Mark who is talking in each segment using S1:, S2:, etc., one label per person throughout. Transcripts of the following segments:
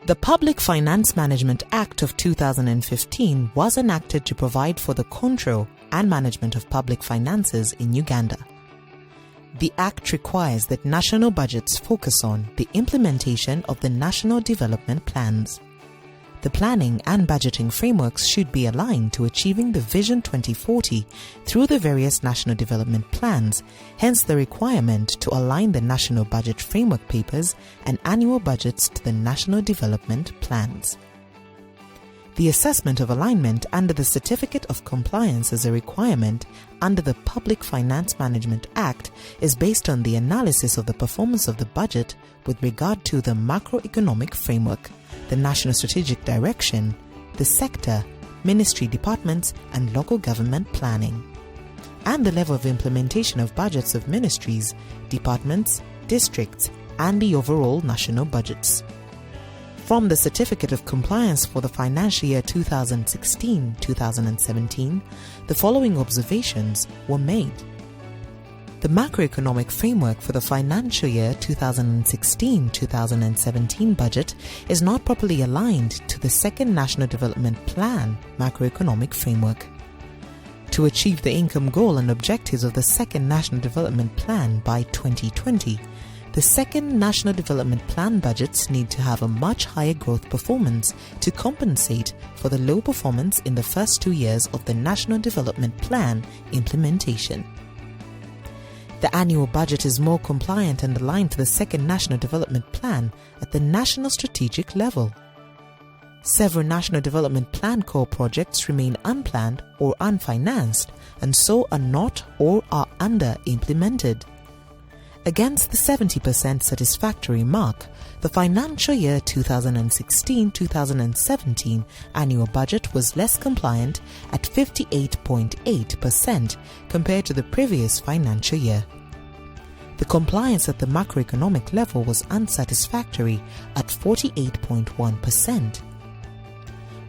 S1: The Public Finance Management Act of 2015 was enacted to provide for the control and management of public finances in Uganda. The Act requires that national budgets focus on the implementation of the national development plans. The planning and budgeting frameworks should be aligned to achieving the Vision 2040 through the various national development plans, hence the requirement to align the national budget framework papers and annual budgets to the national development plans. The assessment of alignment under the Certificate of Compliance as a requirement under the Public Finance Management Act is based on the analysis of the performance of the budget with regard to the macroeconomic framework, the national strategic direction, the sector, ministry departments, and local government planning, and the level of implementation of budgets of ministries, departments, districts, and the overall national budgets. From the Certificate of Compliance for the financial year 2016-2017, the following observations were made. The macroeconomic framework for the financial year 2016-2017 budget is not properly aligned to the Second National Development Plan macroeconomic framework. To achieve the income goal and objectives of the Second National Development Plan by 2020, the Second National Development Plan budgets need to have a much higher growth performance to compensate for the low performance in the first 2 years of the National Development Plan implementation. The annual budget is more compliant and aligned to the Second National Development Plan at the national strategic level. Several National Development Plan core projects remain unplanned or unfinanced and so are not or are under-implemented. Against the 70% satisfactory mark, the financial year 2016-2017 annual budget was less compliant at 58.8% compared to the previous financial year. The compliance at the macroeconomic level was unsatisfactory at 48.1%.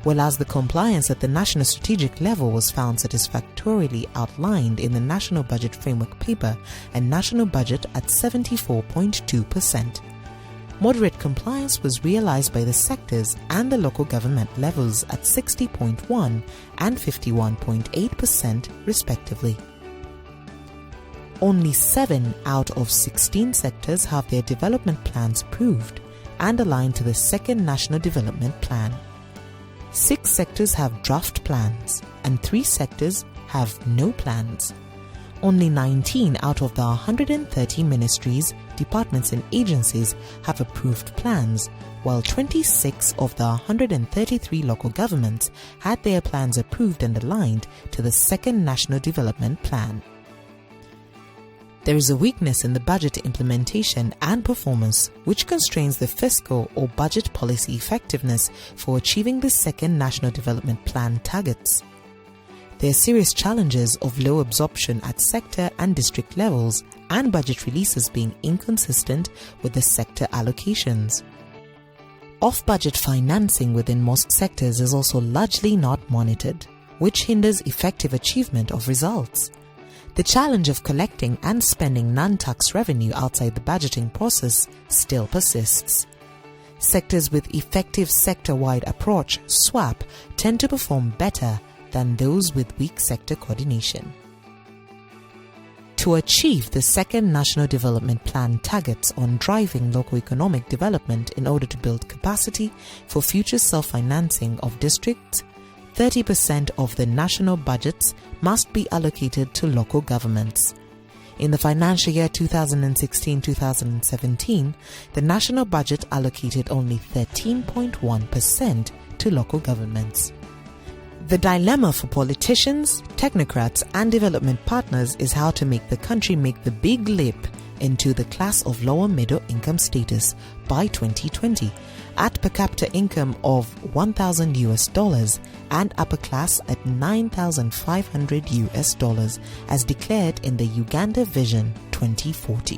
S1: Whereas the compliance at the national strategic level was found satisfactorily outlined in the National Budget Framework Paper and National Budget at 74.2%. Moderate compliance was realized by the sectors and the local government levels at 60.1% and 51.8% respectively. Only 7 out of 16 sectors have their development plans approved and aligned to the Second National Development Plan. 6 sectors have draft plans and 3 sectors have no plans. Only 19 out of the 130 ministries, departments and agencies have approved plans, while 26 of the 133 local governments had their plans approved and aligned to the Second National Development Plan. There is a weakness in the budget implementation and performance which constrains the fiscal or budget policy effectiveness for achieving the Second National Development Plan targets. There are serious challenges of low absorption at sector and district levels and budget releases being inconsistent with the sector allocations. Off-budget financing within most sectors is also largely not monitored, which hinders effective achievement of results. The challenge of collecting and spending non-tax revenue outside the budgeting process still persists. Sectors with effective sector-wide approach, SWAP, tend to perform better than those with weak sector coordination. To achieve the Second National Development Plan targets on driving local economic development in order to build capacity for future self-financing of districts, 30% of the national budgets must be allocated to local governments. In the financial year 2016-2017, the national budget allocated only 13.1% to local governments. The dilemma for politicians, technocrats, and development partners is how to make the country make the big leap into the class of lower middle income status by 2020 at per capita income of $1,000 and upper class at $9,500 as declared in the Uganda Vision 2040.